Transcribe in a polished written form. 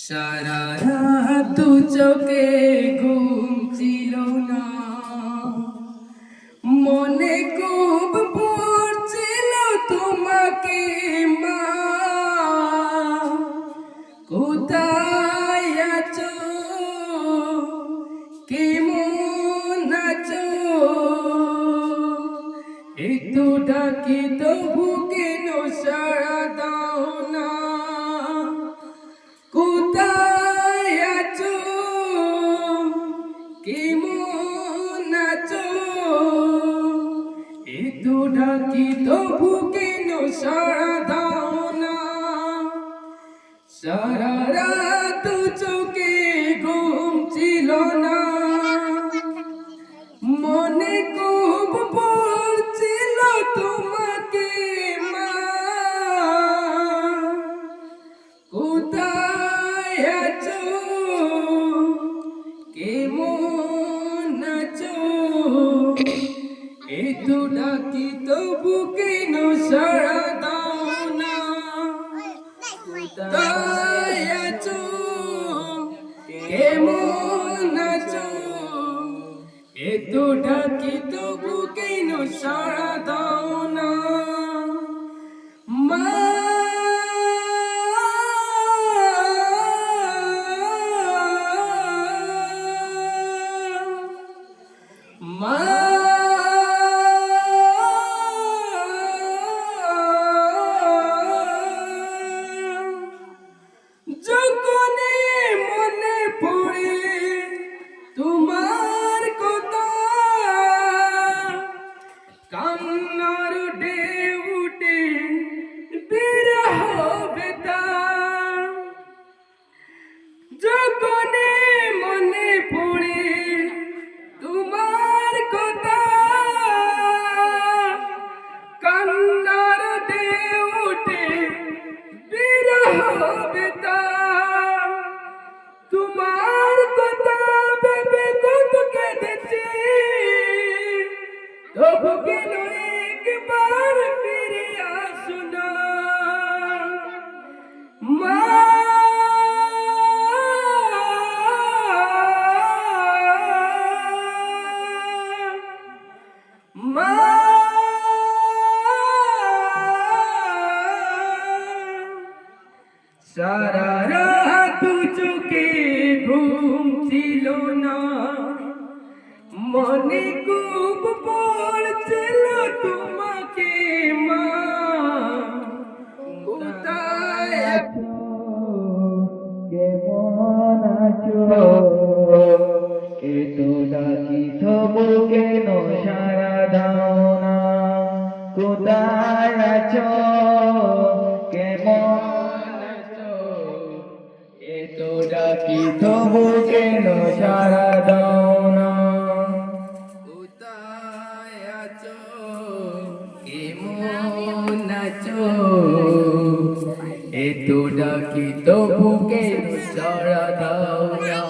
সারা রাত দু চোখে ঘুম ছিল না, মনে খুব পড়ছিল তোমাকে মা। কোথায় আছো, কেমন আছো, একটু ডাকি তবু কেন সাড়া দাও না। কোথায় আছো, কেমন আছো, একটু ডাকি তবু কেন সাড়া দাও না। সারা রাত চোখে ঘুম ছিল না, মনে খুব পড়ছিল তোমাকে মা। কোথায় আছো, কেমন আছো, একটু ডাকি তবু কেন সাড়া দাও না। কোথায় আছো, কেমন আছো, একটু ডাকি তবু কেন সাড়া দাও না। মা মা যখনই মনে পড়ে তোমার কথা, কান্নার ঢেউ উঠে বিরহ বেতা। যখনই মনে পড়ে তোমার কথা, কান্নার ঢেউ উঠে বিরহ বেতা। তোমার কথা ভেবে কত কেঁদেছি, তবু কেন একবার ফিরে আসো না মা। মা সারা রাত চোখে ঘুম ছিল না, মনে খুব পড়ছিল তোমাকে মা। কোথায় আছো, কেমন আছো, একটু ডাকি তবু কেন সাড়া দাও না। কোথায় আছো, কেমন আছো, একটু ডাকি তবু কেন সাড়া দাও না। কোথায় আছো, কেমন আছো, একটু ডাকি তবু কেন সাড়া দাও না।